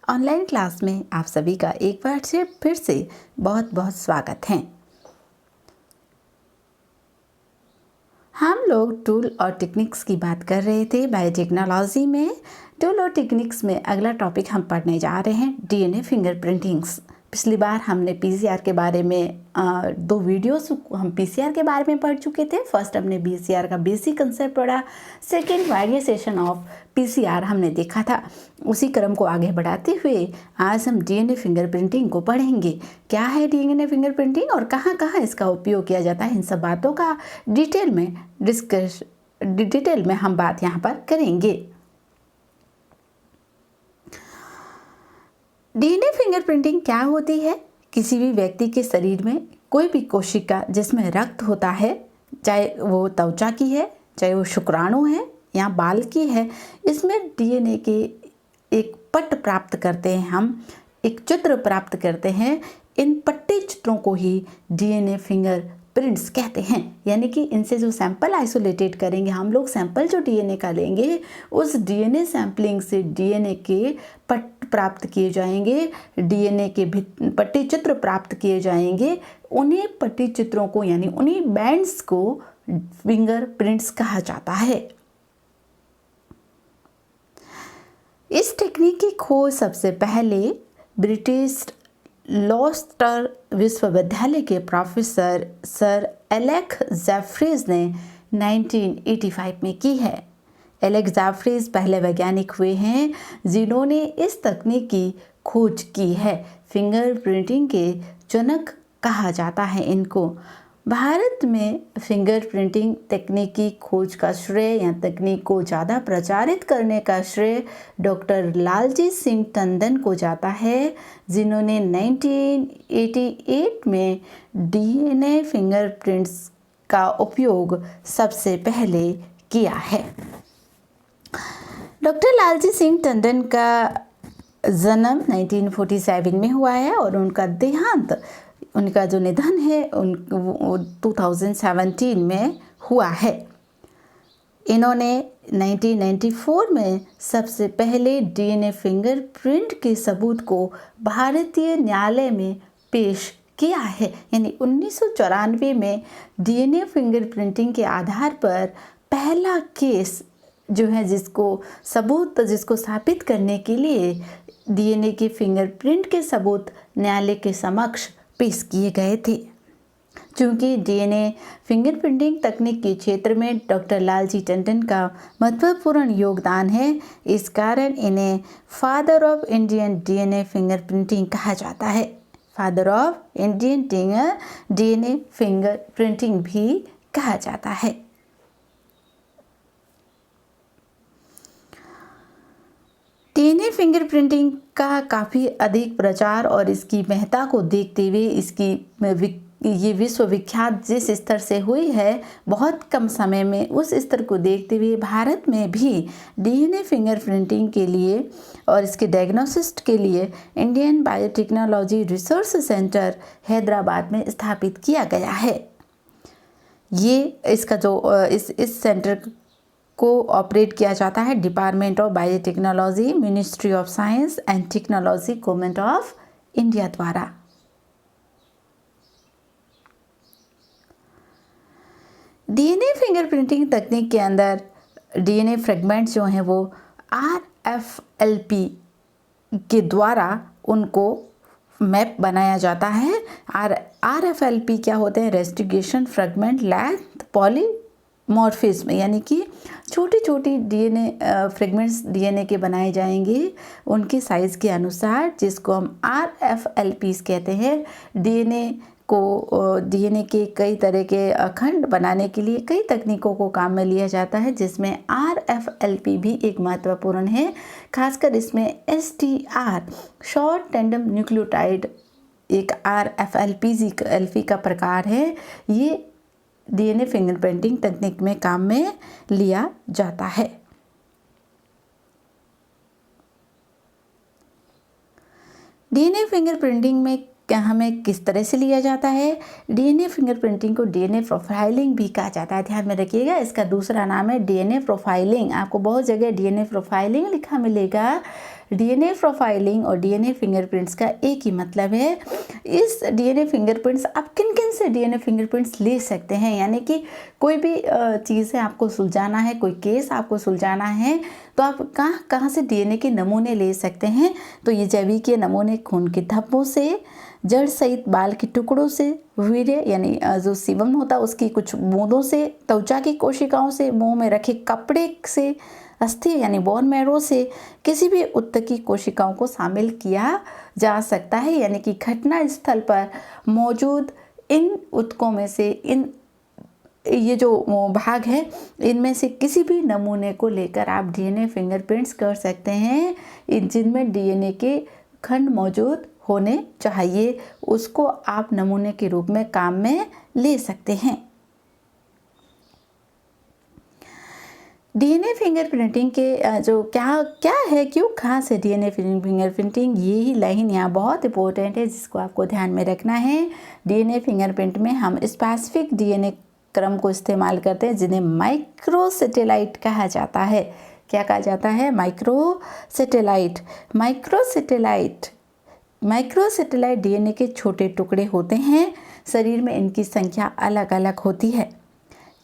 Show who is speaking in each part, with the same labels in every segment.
Speaker 1: Online class में आप सभी का एक बार से फिर से बहुत बहुत स्वागत है। हम लोग टूल और टेक्निक्स की बात कर रहे थे बायोटेक्नोलॉजी में। टूल और टेक्निक्स में अगला टॉपिक हम पढ़ने जा रहे हैं डीएनए फिंगरप्रिंटिंग्स। पिछली बार हमने पीसीआर के बारे में दो वीडियोस हम पीसीआर के बारे में पढ़ चुके थे। फर्स्ट हमने पीसीआर का बेसिक कंसेप्ट पढ़ा, सेकेंड वेरिएशन ऑफ पीसीआर हमने देखा था। उसी क्रम को आगे बढ़ाते हुए आज हम डीएनए फिंगरप्रिंटिंग को पढ़ेंगे। क्या है डीएनए फिंगरप्रिंटिंग और कहाँ कहाँ इसका उपयोग किया जाता है, इन सब बातों का डिटेल में हम बात यहाँ पर करेंगे। डीएनए फिंगरप्रिंटिंग क्या होती है? किसी भी व्यक्ति के शरीर में कोई भी कोशिका जिसमें रक्त होता है, चाहे वो त्वचा की है, चाहे वो शुक्राणु है या बाल की है, इसमें डीएनए के एक पट प्राप्त करते हैं, हम एक चित्र प्राप्त करते हैं। इन पट्टे चित्रों को ही डीएनए फिंगर प्रिंट्स कहते हैं। यानी कि इनसे जो सैंपल आइसोलेटेड करेंगे हम लोग, सैंपल जो डीएनए का लेंगे, उस डीएनए सैंपलिंग से डीएनए के पट प्राप्त किए जाएंगे, डीएनए के पट्टी चित्र प्राप्त किए जाएंगे। उन्हीं पट्टी चित्रों को यानी उन्हीं बैंड्स को फिंगर प्रिंट्स कहा जाता है। इस टेक्निक की खोज सबसे पहले ब्रिटिश लॉस्टर विश्वविद्यालय के प्रोफेसर सर एलेक्स जेफरीज ने 1985 में की है। एलेक्स जेफरीज पहले वैज्ञानिक हुए हैं जिन्होंने इस तकनीक की खोज की है। फिंगर प्रिंटिंग के जनक कहा जाता है इनको। भारत में फिंगर प्रिंटिंग तकनीक की खोज का श्रेय या तकनीक को ज़्यादा प्रचारित करने का श्रेय डॉक्टर लालजी सिंह टंडन को जाता है, जिन्होंने 1988 में डीएनए फिंगरप्रिंट्स का उपयोग सबसे पहले किया है। डॉक्टर लालजी सिंह टंडन का जन्म 1947 में हुआ है और उनका जो निधन है 2017 में हुआ है। इन्होंने 1994 में सबसे पहले डीएनए फिंगरप्रिंट के सबूत को भारतीय न्यायालय में पेश किया है। यानी 1994 में डीएनए फिंगरप्रिंटिंग के आधार पर पहला केस जो है जिसको स्थापित करने के लिए डीएनए के फिंगरप्रिंट के सबूत न्यायालय के समक्ष पेश किए गए थे। चूँकि डीएनए फिंगरप्रिंटिंग तकनीक के क्षेत्र में डॉक्टर लालजी टंडन का महत्वपूर्ण योगदान है, इस कारण इन्हें father of Indian DNA fingerprinting कहा जाता है। Father of Indian DNA fingerprinting भी कहा जाता है। डीएनए फिंगरप्रिंटिंग का काफ़ी अधिक प्रचार और इसकी महत्ता को देखते हुए ये विश्वविख्यात जिस स्तर से हुई है, बहुत कम समय में उस स्तर को देखते हुए भारत में भी डीएनए फिंगरप्रिंटिंग के लिए और इसके डायग्नोसिस के लिए Indian biotechnology research centre Hyderabad में स्थापित किया गया है। ये इसका जो इस सेंटर को ऑपरेट किया जाता है department of biotechnology, ministry of science and technology, government of India द्वारा। डीएनए फिंगरप्रिंटिंग तकनीक के अंदर डीएनए फ्रेगमेंट्स जो हैं वो आरएफएलपी के द्वारा उनको मैप बनाया जाता है। आरएफएलपी क्या होते हैं? रेस्टिगेशन फ्रेगमेंट लेंथ पॉलीमॉर्फिज्म, यानी कि छोटी छोटी डीएनए फ्रेगमेंट्स डीएनए के बनाए जाएंगे उनके साइज़ के अनुसार, जिसको हम आरएफएलपीस कहते हैं। डीएनए के कई तरह के अखंड बनाने के लिए कई तकनीकों को काम में लिया जाता है, जिसमें आरएफएलपी भी एक महत्वपूर्ण है। खासकर इसमें एसटीआर शॉर्ट टैंडम न्यूक्लियोटाइड एक आरएफएलपी का प्रकार है। ये डीएनए फिंगरप्रिंटिंग तकनीक में काम में लिया जाता है। डीएनए फिंगरप्रिंटिंग में हमें किस तरह से लिया जाता है? डीएनए फिंगरप्रिंटिंग को डीएनए प्रोफाइलिंग भी कहा जाता है। ध्यान में रखिएगा, इसका दूसरा नाम है डीएनए प्रोफाइलिंग। आपको बहुत जगह डीएनए प्रोफाइलिंग लिखा मिलेगा, डीएनए प्रोफाइलिंग और डीएनए फिंगरप्रिंट्स का एक ही मतलब है। इस डीएनए फिंगरप्रिंट्स आप किन किन से डीएनए फिंगरप्रिंट्स ले सकते हैं, यानी कि कोई भी चीज़ें आपको सुलझाना है, कोई केस आपको सुलझाना है, तो आप कहाँ कहाँ से डीएनए के नमूने ले सकते हैं। तो ये जैविकीय नमूने खून के धब्बों से, जड़ सहित बाल के टुकड़ों से, वीर्य यानी जो सीवम होता है उसकी कुछ बूंदों से, त्वचा की कोशिकाओं से, मुंह में रखे कपड़े से, अस्थि यानी बोन मैरो से, किसी भी उत्तकी कोशिकाओं को शामिल किया जा सकता है। यानी कि घटना स्थल पर मौजूद इन उत्तकों में से ये जो भाग है इनमें से किसी भी नमूने को लेकर आप डीएनए फिंगरप्रिंट्स कर सकते हैं। जिनमें डीएनए के खंड मौजूद होने चाहिए, उसको आप नमूने के रूप में काम में ले सकते हैं। डीएनए फिंगरप्रिंटिंग के जो क्या है, क्यों, कहाँ से डीएनए फिंगरप्रिंटिंग, ये ही लाइन यहाँ बहुत इंपॉर्टेंट है जिसको आपको ध्यान में रखना है। डीएनए फिंगरप्रिंट में हम स्पेसिफिक डीएनए क्रम को इस्तेमाल करते हैं जिन्हें माइक्रोसैटेलाइट कहा जाता है। क्या कहा जाता है? माइक्रोसैटेलाइट। माइक्रोसैटेलाइट डीएनए के छोटे टुकड़े होते हैं। शरीर में इनकी संख्या अलग अलग होती है।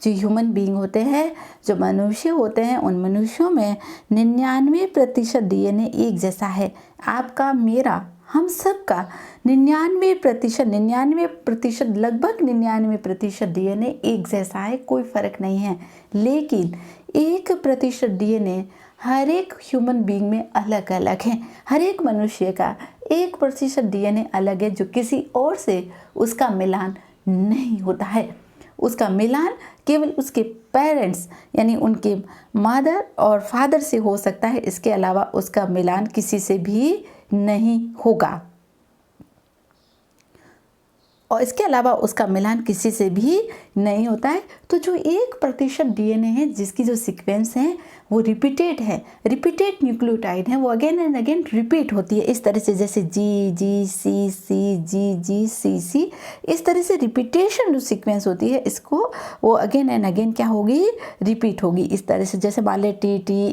Speaker 1: जो ह्यूमन बीइंग होते हैं, जो मनुष्य होते हैं, उन मनुष्यों में 99% डीएनए एक जैसा है। आपका, मेरा, हम सब का 99% लगभग 99% डीएनए एक जैसा है, कोई फर्क नहीं है। लेकिन 1% डीएनए हर एक ह्यूमन बीइंग में अलग अलग है। हर एक मनुष्य का 1% डीएनए अलग है, जो किसी और से उसका मिलान नहीं होता है। उसका मिलान केवल उसके पेरेंट्स यानी उनके मदर और फादर से हो सकता है। इसके अलावा उसका मिलान किसी से भी नहीं होगा, और इसके अलावा उसका मिलान किसी से भी नहीं होता है। तो जो 1% डीएनए है जिसकी जो सीक्वेंस है वो रिपीटेड न्यूक्लियोटाइड है, वो अगेन एंड अगेन रिपीट होती है। इस तरह से जैसे GGCC, इस तरह से रिपीटेशन जो सीक्वेंस होती है इसको वो अगेन एंड अगेन क्या होगी? रिपीट होगी। इस तरह से जैसे मान ले TTA,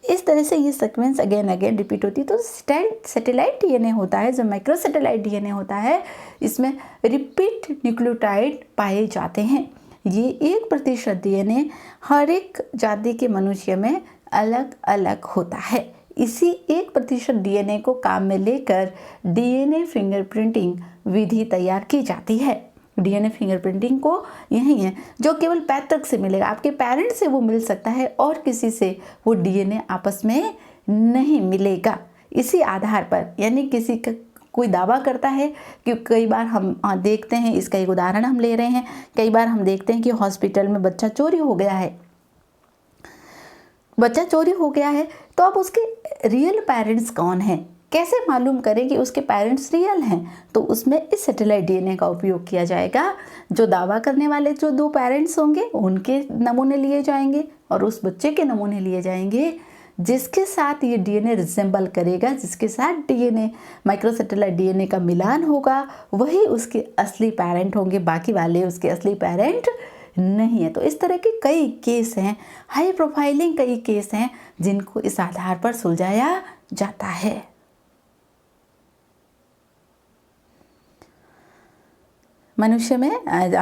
Speaker 1: इस तरह से ये सीक्वेंस अगेन रिपीट होती है। तो सैटेलाइट डीएनए होता है, जो माइक्रोसैटेलाइट डीएनए होता है, इसमें रिपीट न्यूक्लियोटाइड पाए जाते हैं। ये 1% डीएनए हर एक जाति के मनुष्य में अलग अलग होता है। इसी 1% डीएनए को काम में लेकर डीएनए फिंगरप्रिंटिंग विधि तैयार की जाती है। डीएनए फिंगरप्रिंटिंग को यही है जो केवल पैतृक से मिलेगा, आपके पेरेंट्स से वो मिल सकता है और किसी से वो डीएनए आपस में नहीं मिलेगा। इसी आधार पर, यानी किसी का कोई दावा करता है कि कई बार हम देखते हैं, इसका एक उदाहरण हम ले रहे हैं, कई बार हम देखते हैं कि हॉस्पिटल में बच्चा चोरी हो गया है, तो अब उसके रियल पेरेंट्स कौन हैं, कैसे मालूम करें कि उसके पेरेंट्स रियल हैं? तो उसमें इस सैटेलाइट डीएनए का उपयोग किया जाएगा। जो दावा करने वाले जो 2 पेरेंट्स होंगे उनके नमूने लिए जाएंगे और उस बच्चे के नमूने लिए जाएंगे जिसके साथ ये डीएनए रिजेंबल करेगा, जिसके साथ डीएनए माइक्रोसैटेलाइट डीएनए का मिलान होगा, वही उसके असली पेरेंट होंगे, बाकी वाले उसके असली पेरेंट नहीं है। तो इस तरह के कई केस हैं, हाई प्रोफाइलिंग कई केस हैं जिनको इस आधार पर सुलझाया जाता है। मनुष्य में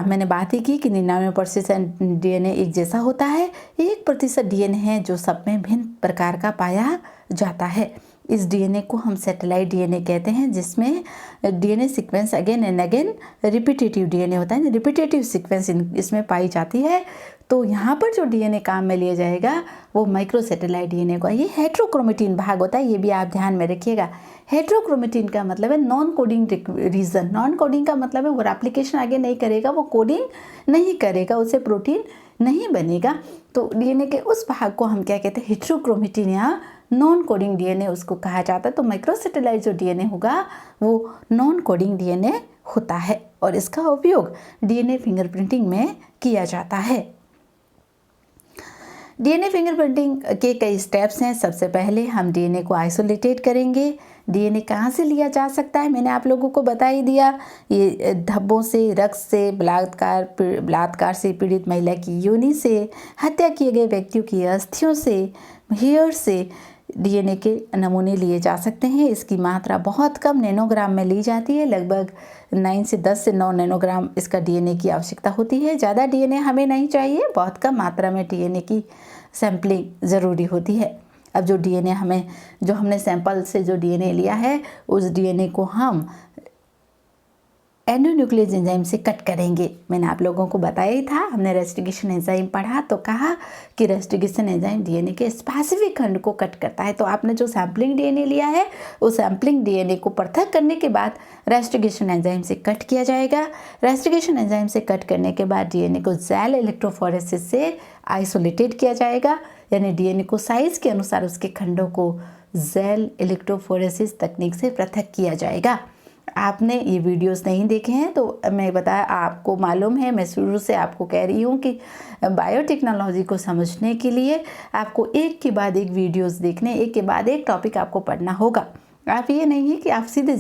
Speaker 1: मैंने बात ही की कि 99% डीएनए एक जैसा होता है। 1% डीएनए है जो सब में भिन्न प्रकार का पाया जाता है। इस डीएनए को हम सैटेलाइट डीएनए कहते हैं, जिसमें DNA sequence again and again repetitive DNA होता है, रिपीटेटिव सीक्वेंस इसमें पाई जाती है। तो यहाँ पर जो डीएनए काम में लिया जाएगा वो माइक्रोसैटेलाइट डीएनए का ये हेट्रोक्रोमेटिन भाग होता है। ये भी आप ध्यान में रखिएगा। हेट्रोक्रोमेटिन का मतलब है non coding region. Non coding का मतलब है वो रेप्लिकेशन आगे नहीं करेगा, वो कोडिंग नहीं करेगा, उससे प्रोटीन नहीं बनेगा। तो डीएनए के उस भाग को हम क्या कहते हैं? हेट्रोक्रोमेटिन या नॉन कोडिंग डीएनए उसको कहा जाता है। तो माइक्रोसैटेलाइट जो डीएनए होगा वो नॉन कोडिंग डीएनए होता है और इसका उपयोग डीएनए फिंगरप्रिंटिंग में किया जाता है। डीएनए फिंगरप्रिंटिंग के कई स्टेप्स हैं। सबसे पहले हम डीएनए को आइसोलेटेड करेंगे। डीएनए कहाँ से लिया जा सकता है, मैंने आप लोगों को बता ही दिया। ये धब्बों से, रक्त से, बलात्कार से पीड़ित महिला की योनि से, हत्या किए गए व्यक्तियों की अस्थियों से, हेयर से डीएनए के नमूने लिए जा सकते हैं। इसकी मात्रा बहुत कम नैनोग्राम में ली जाती है। लगभग 10 से 9 नैनोग्राम इसका डीएनए की आवश्यकता होती है। ज़्यादा डीएनए हमें नहीं चाहिए, बहुत कम मात्रा में डीएनए की सैंपलिंग ज़रूरी होती है। अब जो हमने सैंपल से जो डीएनए लिया है, उस डीएनए को हम एंडोन्यूक्लियस एंजाइम से कट करेंगे। मैंने आप लोगों को बताया ही था, हमने रेस्टिगेशन एंजाइम पढ़ा तो कहा कि रेस्टिगेशन एंजाइम डीएनए के स्पेसिफिक खंड को कट करता है। तो आपने जो सैम्पलिंग डीएनए लिया है, उस सैम्पलिंग डीएनए को पृथक करने के बाद रेस्टिगेशन एंजाइम से कट किया जाएगा। रेस्टिगेशन एंजाइम से कट करने के बाद डीएनए को जेल इलेक्ट्रोफोरेसिस से आइसोलेटेड किया जाएगा, यानी डीएनए को साइज के अनुसार उसके खंडों को जेल इलेक्ट्रोफोरेसिस तकनीक से पृथक किया जाएगा। आपने ये वीडियोस नहीं देखे हैं तो मैं बताया, आपको मालूम है, मैं शुरू से आपको कह रही हूँ कि बायोटेक्नोलॉजी को समझने के लिए आपको एक के बाद एक वीडियोस देखने, एक के बाद एक टॉपिक आपको पढ़ना होगा। आप ये नहीं है कि आप सीधे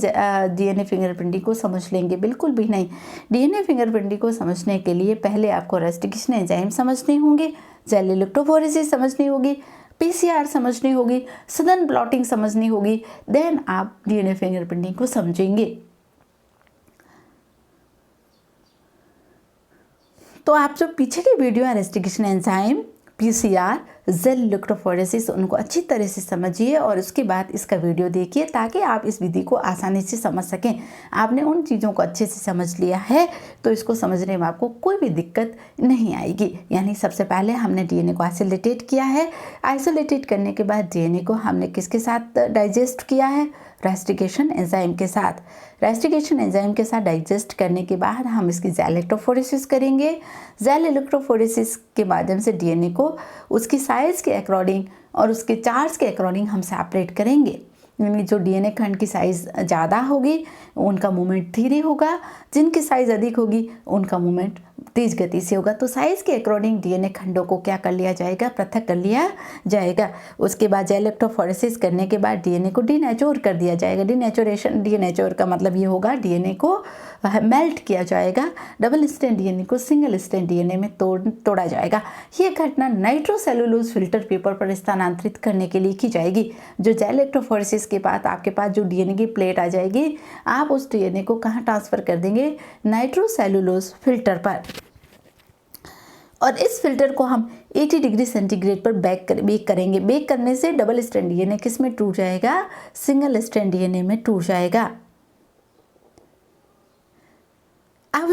Speaker 1: डीएनए फिंगरप्रिंटिंग को समझ लेंगे, बिल्कुल भी नहीं। डीएनए फिंगरप्रिंटिंग को समझने के लिए पहले आपको रेस्टिगेशन एंजाइम समझने होंगे, जेल इलेक्ट्रोफोरेसिस समझनी होगी, पीसीआर समझनी होगी, सदर्न ब्लॉटिंग समझनी होगी, देन आप डीएनए फिंगरप्रिंटिंग को समझेंगे। तो आप जो पीछे की वीडियो है रेस्टिगेशन एंजाइम, पीसीआर, जेल इलेक्ट्रोफोरेसिस, उनको अच्छी तरह से समझिए और उसके बाद इसका वीडियो देखिए ताकि आप इस विधि को आसानी से समझ सकें। आपने उन चीज़ों को अच्छे से समझ लिया है तो इसको समझने में आपको कोई भी दिक्कत नहीं आएगी। यानी सबसे पहले हमने डीएनए को आइसोलेटेड किया है। आइसोलेटेड करने के बाद डीएनए को हमने किसके साथ डाइजेस्ट किया है? रेस्टिगेशन एंजाइम के साथ। रेस्टिगेशन एंजाइम के साथ डाइजेस्ट करने के बाद हम इसकी जेल इलेक्ट्रोफोरेसिस करेंगे। जेल इलेक्ट्रोफोरेसिस के माध्यम से डीएनए को उसकी साइज़ के अकॉर्डिंग और उसके चार्ज के अकॉर्डिंग हम सेपरेट करेंगे। यानी जो डीएनए खंड की साइज़ ज़्यादा होगी उनका मूवमेंट धीरे होगा, जिनकी साइज़ अधिक होगी उनका मूवमेंट तेज़ गति से होगा। तो साइज़ के अकॉर्डिंग डीएनए खंडों को क्या कर लिया जाएगा? पृथक कर लिया जाएगा। उसके बाद जेल इलेक्ट्रोफोरेसिस करने के बाद डीएनए को डीनेचर कर दिया जाएगा। डीनेचर का मतलब ये होगा डीएनए को मेल्ट किया जाएगा। डबल स्ट्रैंड डीएनए को सिंगल स्ट्रैंड डीएनए में तोड़ा जाएगा। ये घटना नाइट्रोसेलुलोज फिल्टर पेपर पर स्थानांतरित करने के लिए की जाएगी। जो जेल इलेक्ट्रोफोरेसिस के बाद आपके पास जो डीएनए की प्लेट आ जाएगी, आप उस डीएनए को कहाँ ट्रांसफ़र कर देंगे? नाइट्रोसेलुलोज फिल्टर पर। और इस फिल्टर को हम 80 डिग्री सेंटीग्रेड पर बेक करेंगे। बेक करने से डबल स्ट्रैंड डीएनए किस में टूट जाएगा? सिंगल स्ट्रैंड डीएनए में टूट जाएगा। अब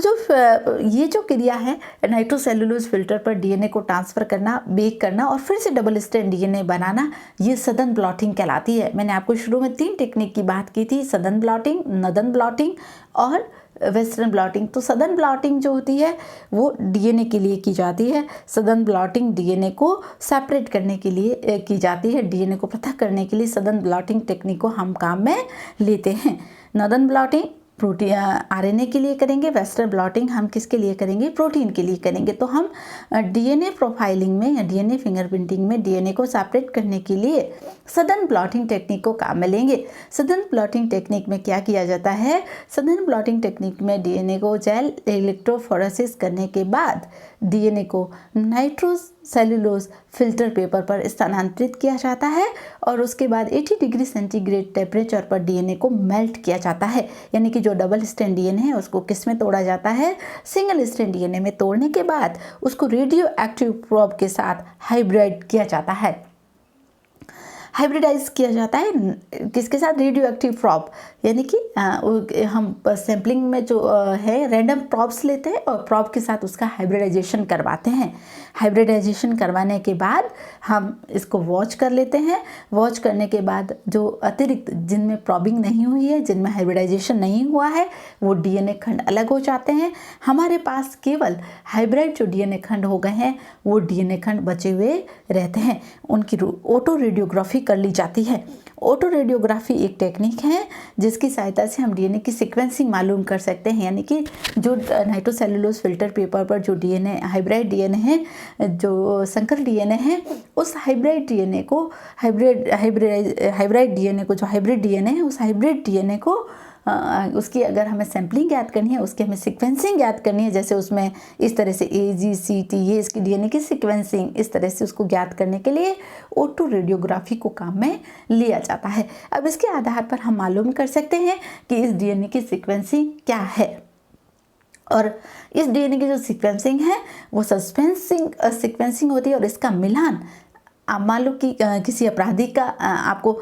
Speaker 1: ये जो क्रिया है नाइट्रोसेलुलोज फिल्टर पर डीएनए को ट्रांसफ़र करना, बेक करना और फिर से डबल स्ट्रैंड डीएनए बनाना, ये सदर्न ब्लॉटिंग कहलाती है। मैंने आपको शुरू में 3 टेक्निक की बात की थी, सदर्न ब्लॉटिंग, नॉर्दर्न ब्लॉटिंग और वेस्टर्न ब्लॉटिंग। तो सदर्न ब्लॉटिंग जो होती है वो डीएनए के लिए की जाती है। सदर्न ब्लॉटिंग डीएनए को सेपरेट करने के लिए की जाती है। डीएनए को पृथक करने के लिए सदर्न ब्लॉटिंग टेक्निक को हम काम में लेते हैं। नॉर्दर्न ब्लॉटिंग प्रोटीन आरएनए के लिए करेंगे, वेस्टर्न ब्लॉटिंग हम किसके लिए करेंगे? प्रोटीन के लिए करेंगे। तो हम डीएनए प्रोफाइलिंग में या डीएनए फिंगरप्रिंटिंग में डीएनए को सेपरेट करने के लिए सदर्न ब्लॉटिंग टेक्निक को काम में लेंगे। सदर्न ब्लॉटिंग टेक्निक में क्या किया जाता है? सदर्न ब्लॉटिंग टेक्निक में डीएनए को जेल इलेक्ट्रोफोरेसिस करने के बाद डीएनए को नाइट्रोसेलुलोज फिल्टर पेपर पर स्थानांतरित किया जाता है और उसके बाद 80 डिग्री सेंटीग्रेड टेम्परेचर पर डीएनए को मेल्ट किया जाता है। यानी कि जो डबल स्ट्रैंड डीएनए है उसको किस में तोड़ा जाता है? सिंगल स्ट्रैंड डीएनए में तोड़ने के बाद उसको रेडियो एक्टिव प्रोब के साथ हाइब्रिड किया जाता है। हाइब्रिडाइज किया जाता है किसके साथ? Radioactive probe. यानी कि हम सैम्पलिंग में जो है रैंडम प्रॉब्स लेते हैं और प्रॉब के साथ उसका हाइब्रिडाइजेशन करवाते हैं। हाइब्रिडाइजेशन करवाने के बाद हम इसको वॉच कर लेते हैं। वॉच करने के बाद जो अतिरिक्त जिनमें प्रॉबिंग नहीं हुई है, जिनमें हाइब्रिडाइजेशन नहीं हुआ है, वो डीएनए खंड अलग हो जाते हैं। हमारे पास केवल हाइब्रिड जो डीएनए खंड हो गए हैं वो डीएनए खंड बचे हुए रहते हैं। उनकी ऑटो रेडियोग्राफी कर ली जाती है। ऑटो रेडियोग्राफी एक टेक्निक है जिसकी सहायता से हम डीएनए की सीक्वेंसिंग मालूम कर सकते हैं, यानी कि जो नाइट्रोसेलुलोज फिल्टर पेपर पर जो डीएनए हाइब्रिड डीएनए है, जो संकर डीएनए है, उस हाइब्रिड डीएनए को हाइब्रिड डीएनए को जो हाइब्रिड डीएनए है उस हाइब्रिड डीएनए को उसकी अगर हमें सैम्पलिंग ज्ञात करनी है, उसकी हमें सीक्वेंसिंग ज्ञात करनी है, जैसे उसमें इस तरह से AGCT ये इसकी डीएनए की सीक्वेंसिंग, इस तरह से उसको ज्ञात करने के लिए ऑटो रेडियोग्राफी को काम में लिया जाता है। अब इसके आधार पर हम मालूम कर सकते हैं कि इस डीएनए की सीक्वेंसिंग क्या है, और इस डीएनए की जो सीक्वेंसिंग है वो सीक्वेंसिंग होती है, और इसका मिलान आप मान लो कि किसी अपराधी का आपको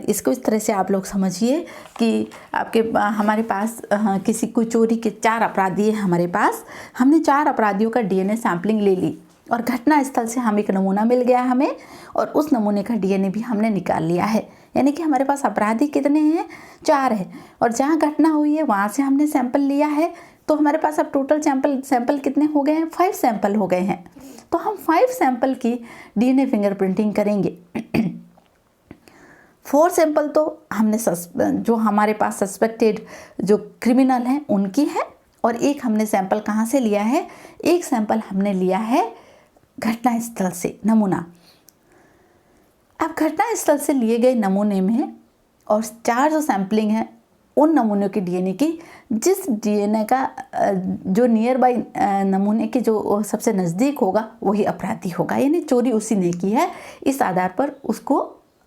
Speaker 1: इसको इस तरह से आप लोग समझिए कि हमारे पास किसी कोई चोरी के 4 अपराधी हैं हमारे पास, हमने 4 अपराधियों का डीएनए सैम्पलिंग ले ली और घटना स्थल से हमें एक नमूना मिल गया हमें, और उस नमूने का डीएनए भी हमने निकाल लिया है। यानी कि हमारे पास अपराधी कितने हैं? 4 है, और जहाँ घटना हुई है वहाँ से हमने सैंपल लिया है, तो हमारे पास अब टोटल सैंपल कितने हो गए हैं? 5 सैंपल हो गए हैं। तो हम 5 सैंपल की डीएनए फिंगरप्रिंटिंग करेंगे। 4 सैंपल तो हमने जो हमारे पास सस्पेक्टेड जो क्रिमिनल हैं उनकी है, और एक हमने सैंपल कहाँ से लिया है? एक सैंपल हमने लिया है घटना स्थल से, नमूना। अब घटना स्थल से लिए गए नमूने में और 4 जो सैंपलिंग है उन नमूनों की डीएनए की, जिस डीएनए का जो नियर बाई नमूने के जो सबसे नज़दीक होगा वही अपराधी होगा, यानी चोरी उसी ने की है। इस आधार पर उसको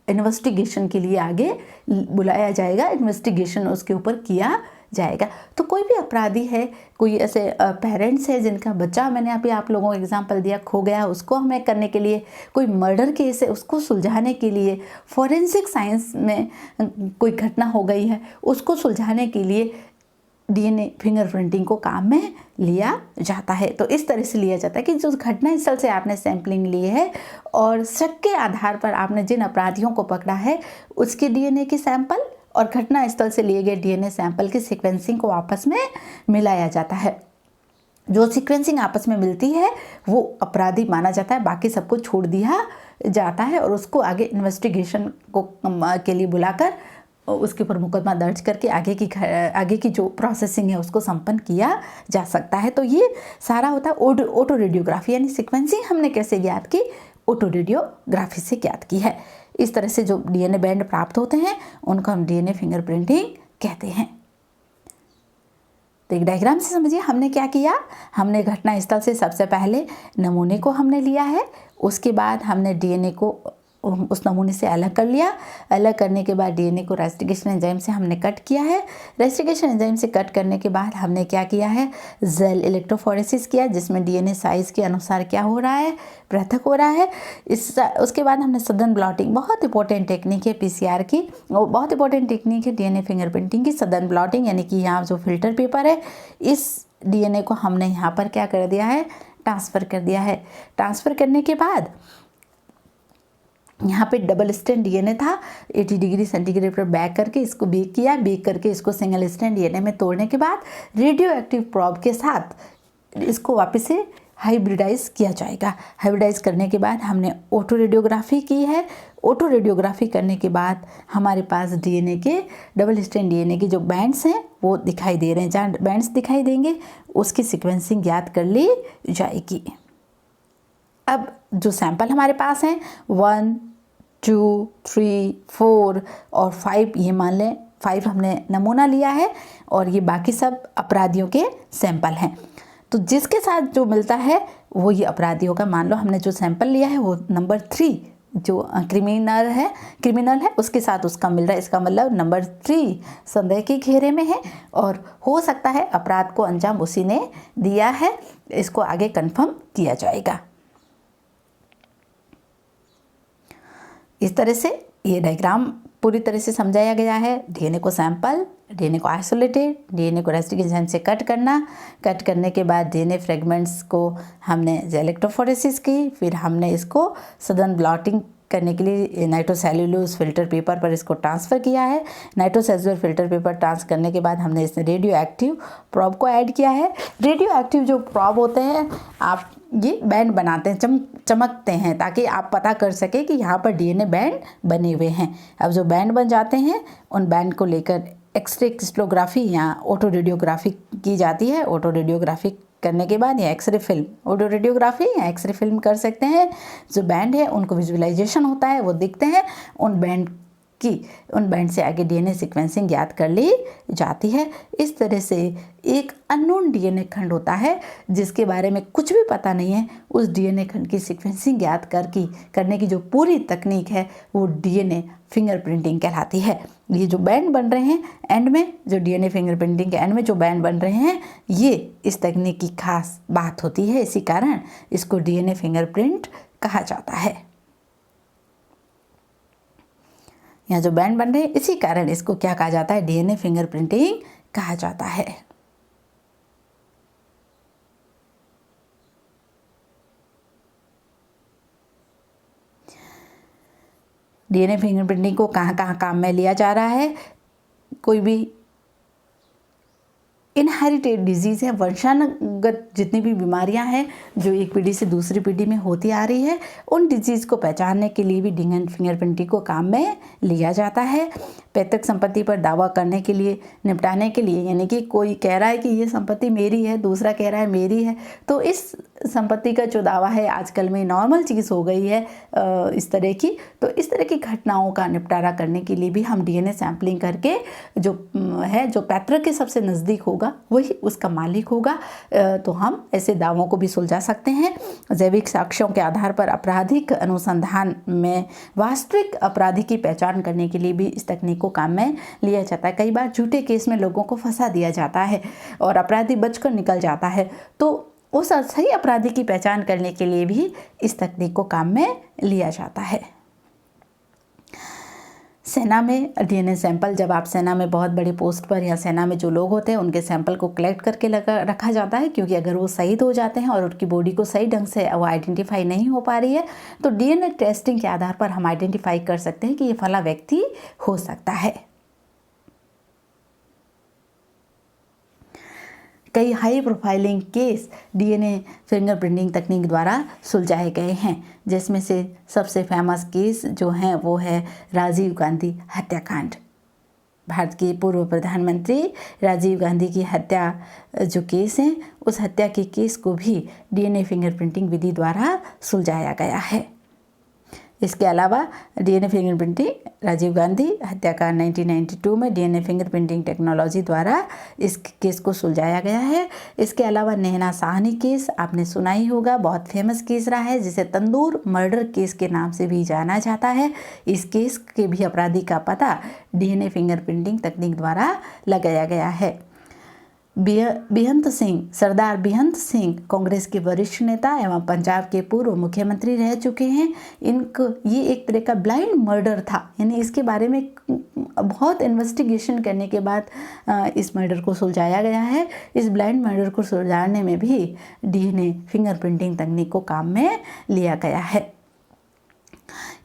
Speaker 1: इन्वेस्टिगेशन के लिए आगे बुलाया जाएगा, इन्वेस्टिगेशन उसके ऊपर किया जाएगा। तो कोई भी अपराधी है, कोई ऐसे पेरेंट्स है जिनका बच्चा, मैंने अभी आप लोगों को एग्जांपल दिया, खो गया, उसको हमें करने के लिए, कोई मर्डर केस है उसको सुलझाने के लिए, फॉरेंसिक साइंस में कोई घटना हो गई है उसको सुलझाने के लिए डीएनए फिंगरप्रिंटिंग को काम में लिया जाता है। तो इस तरह से लिया जाता है कि जो घटना स्थल से आपने सैंपलिंग ली है और शक के आधार पर आपने जिन अपराधियों को पकड़ा है उसके डीएनए की सैंपल और घटना स्थल से लिए गए डीएनए सैंपल की सीक्वेंसिंग को आपस में मिलाया जाता है। जो सीक्वेंसिंग आपस में मिलती है वो अपराधी माना जाता है, बाकी सबको छोड़ दिया जाता है और उसको आगे इन्वेस्टिगेशन के लिए बुलाकर उसके ऊपर मुकदमा दर्ज करके आगे की जो प्रोसेसिंग है उसको संपन्न किया जा सकता है। तो ये सारा होता है ऑटो रेडियोग्राफी, यानी सीक्वेंसिंग हमने कैसे ज्ञात की? ऑटो रेडियोग्राफी से ज्ञात की है। इस तरह से जो डीएनए बैंड प्राप्त होते हैं उनको हम डीएनए फिंगरप्रिंटिंग कहते हैं। तो एक डायग्राम से समझिए हमने क्या किया। हमने घटना स्थल से सबसे पहले नमूने को हमने लिया है, उसके बाद हमने डीएनए को उस नमूने से अलग कर लिया। अलग करने के बाद डीएनए को रेस्टिगेशन एंजाइम से हमने कट किया है। रेस्टिगेशन एंजाइम से कट करने के बाद हमने क्या किया है? जेल इलेक्ट्रोफोरेसिस किया, जिसमें डीएनए साइज़ के अनुसार क्या हो रहा है? पृथक हो रहा है। उसके बाद हमने सदन ब्लॉटिंग, बहुत इंपॉर्टेंट टेक्निक है पीसीआर की, बहुत इंपॉर्टेंट टेक्निक है डीएनए फिंगरप्रिंटिंग की, सदन ब्लॉटिंग, यानी कि यहाँ जो फिल्टर पेपर है इस डीएनए को हमने यहाँ पर क्या कर दिया है? ट्रांसफ़र कर दिया है। ट्रांसफ़र करने के बाद यहाँ पे डबल स्ट्रैंड डीएनए था, 80 डिग्री सेंटीग्रेड पर बेक करके इसको बेक किया। बेक करके इसको सिंगल स्ट्रैंड डीएनए में तोड़ने के बाद रेडियो एक्टिव प्रोब के साथ इसको वापस से हाइब्रिडाइज किया जाएगा। हाइब्रिडाइज करने के बाद हमने ऑटो रेडियोग्राफी की है। ऑटो रेडियोग्राफी करने के बाद हमारे पास डीएनए के डबल स्ट्रैंड डीएनए के जो बैंड्स हैं वो दिखाई दे रहे हैं। जहाँ बैंड्स दिखाई देंगे उसकी सीक्वेंसिंग ज्ञात कर ली जाएगी। अब जो सैंपल हमारे पास हैं 1, 2, 3, 4 और 5, ये मान लें 5 हमने नमूना लिया है और ये बाकी सब अपराधियों के सैंपल हैं। तो जिसके साथ जो मिलता है वो ये अपराधियों का, मान लो हमने जो सैंपल लिया है वो नंबर 3 जो क्रिमिनल है उसके साथ उसका मिल रहा है। इसका मतलब नंबर 3 संदेह के घेरे में है और हो सकता है अपराध को अंजाम उसी ने दिया है। इसको आगे कन्फर्म किया जाएगा। इस तरह से ये डायग्राम पूरी तरह से समझाया गया है। डीएनए को सैंपल, डीएनए को आइसोलेटेड, डीएनए को रेस्टिगेशन से कट करना, कट करने के बाद डीएनए फ्रेगमेंट्स को हमने इलेक्ट्रोफोरेसिस की, फिर हमने इसको सदन ब्लॉटिंग करने के लिए नाइट्रोसेल्यूलोज फिल्टर पेपर पर इसको ट्रांसफ़र किया है। नाइट्रोसेल्यूलोज फिल्टर पेपर ट्रांसफर करने के बाद हमने इसमें रेडियो एक्टिव प्रॉब को ऐड किया है। रेडियो एक्टिव जो प्रॉब होते हैं, आप ये बैंड बनाते हैं, चमकते हैं, ताकि आप पता कर सके कि यहाँ पर डीएनए बैंड बने हुए हैं। अब जो बैंड बन जाते हैं, उन बैंड को लेकर एक्सरे क्रिस्टलोग्राफी या ऑटो रेडियोग्राफी की जाती है। ऑटो रेडियोग्राफी करने के बाद या एक्सरे फिल्म, ऑटो रेडियोग्राफी या एक्सरे फिल्म कर सकते हैं। जो बैंड है उनको विजुअलाइजेशन होता है, वो दिखते हैं। उन बैंड से आगे डीएनए सीक्वेंसिंग ज्ञात कर ली जाती है। इस तरह से एक अननोन डीएनए खंड होता है जिसके बारे में कुछ भी पता नहीं है, उस डीएनए खंड की सीक्वेंसिंग ज्ञात करने की जो पूरी तकनीक है वो डीएनए फिंगरप्रिंटिंग कहलाती है। ये जो बैंड बन रहे हैं एंड में, जो डीएनए फिंगरप्रिंटिंग के एंड में जो बैंड बन रहे हैं, ये इस तकनीक की खास बात होती है। इसी कारण इसको डीएनए फिंगरप्रिंट कहा जाता है। यहाँ जो बैंड बन रहे हैं, इसी कारण इसको क्या कहा जाता है, डीएनए फिंगरप्रिंटिंग कहा जाता है। डीएनए फिंगरप्रिंटिंग को कहाँ कहाँ काम में लिया जा रहा है। कोई भी इनहेरिटेड डिजीज़ है, वंशानुगत जितनी भी बीमारियां हैं जो एक पीढ़ी से दूसरी पीढ़ी में होती आ रही है, उन डिजीज़ को पहचानने के लिए भी डीएनए फिंगरप्रिंटिंग को काम में लिया जाता है। पैतृक संपत्ति पर दावा करने के लिए, निपटाने के लिए, यानी कि कोई कह रहा है कि ये संपत्ति मेरी है, दूसरा कह रहा है मेरी है, तो इस संपत्ति का जो दावा है आजकल में नॉर्मल चीज़ हो गई है इस तरह की। तो इस तरह की घटनाओं का निपटारा करने के लिए भी हम डीएनए सैंपलिंग करके जो पैतृक के सबसे नज़दीक होगा वही उसका मालिक होगा, तो हम ऐसे दावों को भी सुलझा सकते हैं। जैविक साक्ष्यों के आधार पर आपराधिक अनुसंधान में वास्तविक अपराधी की पहचान करने के लिए भी इस तकनीक को काम में लिया जाता है। कई बार झूठे केस में लोगों को फंसा दिया जाता है और अपराधी बचकर निकल जाता है, तो उस सही अपराधी की पहचान करने के लिए भी इस तकनीक को काम में लिया जाता है। सेना में डीएनए सैंपल, जब आप सेना में बहुत बड़ी पोस्ट पर या सेना में जो लोग होते हैं उनके सैंपल को कलेक्ट करके रखा जाता है, क्योंकि अगर वो शहीद हो जाते हैं और उनकी बॉडी को सही ढंग से वो आइडेंटिफाई नहीं हो पा रही है, तो डीएनए टेस्टिंग के आधार पर हम आइडेंटिफाई कर सकते हैं कि ये फला व्यक्ति हो सकता है। कई high profiling case DNA fingerprinting तकनीक द्वारा सुलझाए गए हैं, जिसमें से सबसे फेमस केस जो है वो है राजीव गांधी हत्याकांड। भारत के पूर्व प्रधानमंत्री राजीव गांधी की हत्या जो केस है, उस हत्या के केस को भी डीएनए फिंगरप्रिंटिंग विधि द्वारा सुलझाया गया है। इसके अलावा डीएनए फिंगरप्रिंटिंग राजीव गांधी हत्याकांड 1992 में डीएनए फिंगरप्रिंटिंग टेक्नोलॉजी द्वारा इस केस को सुलझाया गया है। इसके अलावा नैना साहनी केस आपने सुना ही होगा, बहुत फेमस केस रहा है, जिसे तंदूर मर्डर केस के नाम से भी जाना जाता है। इस केस के भी अपराधी का पता डीएनए फिंगरप्रिंटिंग तकनीक द्वारा लगाया गया है। बेअंत सिंह, सरदार बेअंत सिंह कांग्रेस के वरिष्ठ नेता एवं पंजाब के पूर्व मुख्यमंत्री रह चुके हैं। ये एक तरह का ब्लाइंड मर्डर था, यानी इसके बारे में बहुत इन्वेस्टिगेशन करने के बाद इस मर्डर को सुलझाया गया है। इस ब्लाइंड मर्डर को सुलझाने में भी डीएनए फिंगरप्रिंटिंग तकनीक को काम में लिया गया है।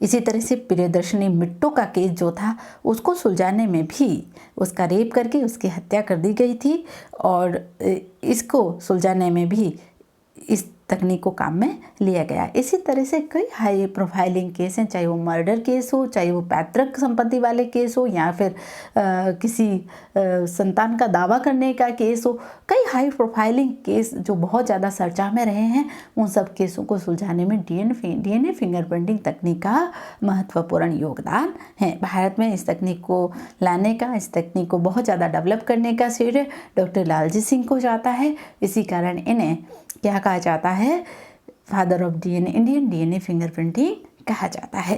Speaker 1: इसी तरह से प्रियदर्शनी मिट्टो का केस जो था, उसको सुलझाने में भी उसका रेप करके उसकी हत्या कर दी गई थी, और इसको सुलझाने में भी इस तकनीक को काम में लिया गया। इसी तरह से कई हाई प्रोफाइलिंग केस हैं, चाहे वो मर्डर केस हो, चाहे वो पैतृक संपत्ति वाले केस हो, या फिर किसी संतान का दावा करने का केस हो। कई हाई प्रोफाइलिंग केस जो बहुत ज़्यादा चर्चा में रहे हैं, उन सब केसों को सुलझाने में डीएनए फिंगरप्रिंटिंग तकनीक का महत्वपूर्ण योगदान है। भारत में इस तकनीक को लाने का, इस तकनीक को बहुत ज़्यादा डेवलप करने का श्रेय डॉक्टर लालजी सिंह को जाता है। इसी कारण इन्हें क्या कहा जाता है, father of DNA, Indian DNA fingerprinting कहा जाता है।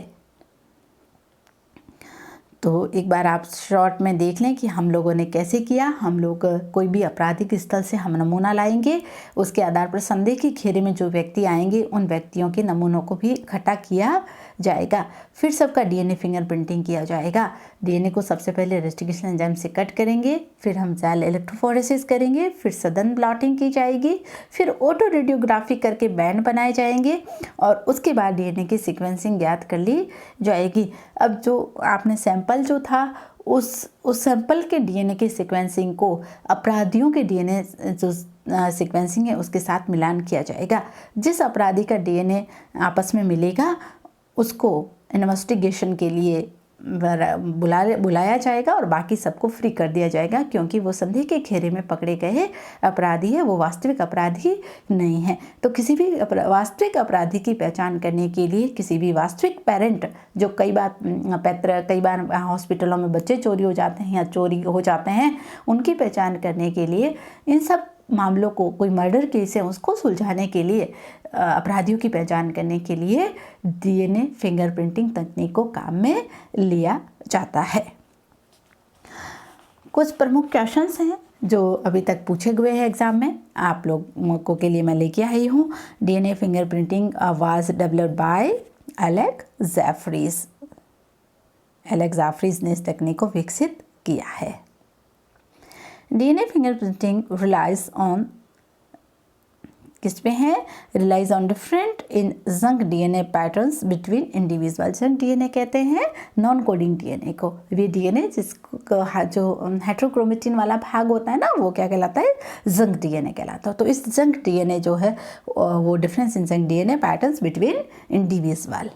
Speaker 1: तो एक बार आप शॉर्ट में देख लें कि हम लोगों ने कैसे किया। हम लोग कोई भी आपराधिक स्थल से हम नमूना लाएंगे, उसके आधार पर संदेह के घेरे में जो व्यक्ति आएंगे उन व्यक्तियों के नमूनों को भी इकट्ठा किया जाएगा। फिर सबका डीएनए फिंगरप्रिंटिंग किया जाएगा। डीएनए को सबसे पहले रेस्टिकेशन एंजाइम से कट करेंगे, फिर हम सेल इलेक्ट्रोफोरेसिस करेंगे, फिर सदन ब्लॉटिंग की जाएगी, फिर ऑटो रेडियोग्राफी करके बैंड बनाए जाएंगे और उसके बाद डीएनए की सीक्वेंसिंग ज्ञात कर ली जाएगी। अब जो आपने सैंपल जो था उस सैंपल के डीएनए की सीक्वेंसिंग को अपराधियों के डीएनए जो सीक्वेंसिंग है उसके साथ मिलान किया जाएगा। जिस अपराधी का डीएनए आपस में मिलेगा उसको इन्वेस्टिगेशन के लिए बुलाया जाएगा और बाकी सबको फ्री कर दिया जाएगा, क्योंकि वो संदेह के घेरे में पकड़े गए अपराधी है, वो वास्तविक अपराधी नहीं है। तो किसी भी वास्तविक अपराधी की पहचान करने के लिए किसी भी वास्तविक पेरेंट, जो कई बार हॉस्पिटलों में बच्चे चोरी हो जाते हैं या चोरी हो जाते हैं, उनकी पहचान करने के लिए, इन सब मामलों को, कोई मर्डर केस है उसको सुलझाने के लिए, अपराधियों की पहचान करने के लिए डीएनए फिंगरप्रिंटिंग तकनीक को काम में लिया जाता है। कुछ प्रमुख क्वेश्चंस हैं जो अभी तक पूछे हुए हैं एग्जाम में, आप लोगों के लिए मैं लेके आई हूँ। DNA fingerprinting was developed by Alex Jeffreys. Alex Jeffreys ने इस तकनीक को विकसित किया है। डीएनए फिंगरप्रिंटिंग रिलाइज ऑन, किस पे है? Relies on different in junk DNA patterns between individual. Junk DNA कहते हैं नॉन कोडिंग डीएनए को। वे डीएनए जिसको जो हेट्रोक्रोमेटिन वाला भाग होता है ना, वो क्या कहलाता है? जंक डीएनए कहलाता है। तो इस जंक डीएनए जो है वो difference in junk DNA patterns between individual.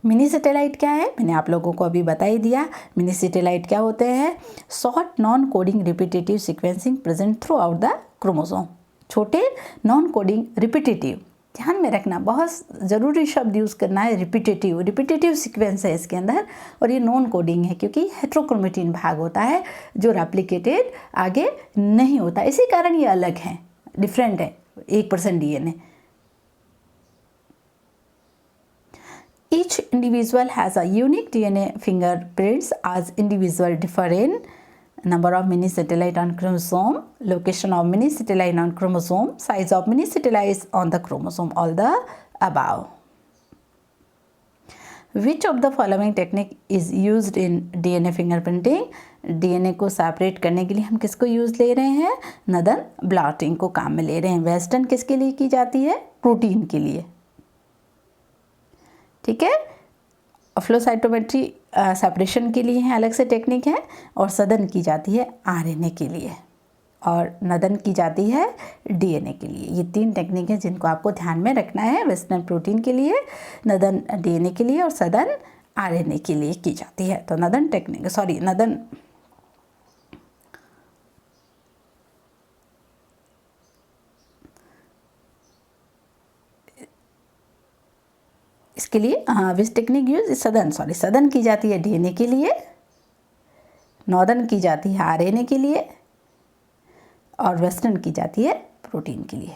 Speaker 1: Mini satellite क्या है? मैंने आप लोगों को अभी बता ही दिया। मिनी सैटेलाइट क्या होते हैं? Short non coding repetitive sequencing present through out the chromosome. छोटे नॉन कोडिंग रिपीटेटिव, ध्यान में रखना, बहुत ज़रूरी शब्द यूज़ करना है, रिपीटेटिव सीक्वेंस है इसके अंदर, और ये नॉन कोडिंग है क्योंकि हेट्रोक्रोमेटिन भाग होता है जो रेप्लिकेटेड आगे नहीं होता, इसी कारण ये अलग है, डिफरेंट है 1% DNA. Each individual has a unique DNA fingerprints as individual differ in number of mini satellite on chromosome, location of mini satellite on chromosome, size of mini satellites on the chromosome, all the above. Which of the following technique is used in DNA fingerprinting? DNA को separate करने के लिए हम किसको use ले रहे हैं? Northern blotting को काम में ले रहे हैं। वेस्टर्न किसके लिए की जाती है? प्रोटीन के लिए, ठीक है। फ्लो साइटोमेट्री सेपरेशन के लिए है, अलग से टेक्निक है, और सदन की जाती है आरएनए के लिए, और नदन की जाती है डीएनए के लिए। ये 3 टेक्निक है जिनको आपको ध्यान में रखना है। वेस्टर्न प्रोटीन के लिए, नदन डीएनए के लिए, और सदन आरएनए के लिए की जाती है। तो नदन टेक्निक, सॉरी नदन इसके लिए विच टेक्निक यूज? सदन की जाती है डीएनए के लिए, नॉर्दर्न की जाती है आरएनए के लिए, और वेस्टर्न की जाती है प्रोटीन के लिए।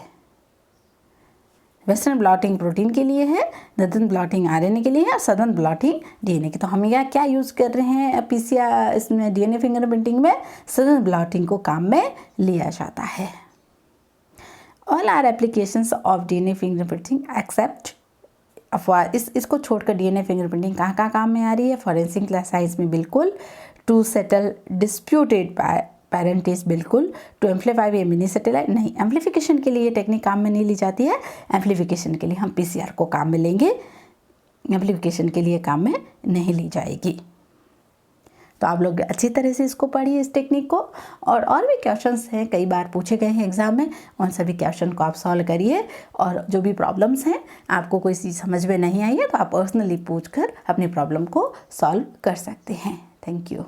Speaker 1: वेस्टर्न ब्लॉटिंग प्रोटीन के लिए है, नॉर्दर्न ब्लॉटिंग आरएनए के लिए है, और सदर्न ब्लॉटिंग डीएनए की। तो हम यहाँ क्या यूज़ कर रहे हैं पीसीआर इसमें डीएनए फिंगरप्रिंटिंग में? सदर्न ब्लॉटिंग को काम में लिया जाता है। All are applications of DNA fingerprinting except इसको छोड़कर डीएनए फिंगरप्रिंटिंग कहाँ कहाँ काम में आ रही है? फॉरेंसिक साइंस में बिल्कुल, टू सेटल डिस्प्यूटेड पेरेंटेज बिल्कुल, to amplify a mini satellite नहीं, एम्पलीफिकेशन के लिए ये टेक्निक काम में नहीं ली जाती है। एम्पलीफिकेशन के लिए हम पीसीआर को काम में लेंगे, एम्पलीफिकेशन के लिए काम में नहीं ली जाएगी। तो आप लोग अच्छी तरह से इसको पढ़िए, इस टेक्निक को, और भी क्वेश्चंस हैं कई बार पूछे गए हैं एग्जाम में, उन सभी क्वेश्चन को आप सॉल्व करिए। और जो भी प्रॉब्लम्स हैं, आपको कोई चीज़ समझ में नहीं आई है तो आप पर्सनली पूछकर अपनी प्रॉब्लम को सॉल्व कर सकते हैं। Thank you.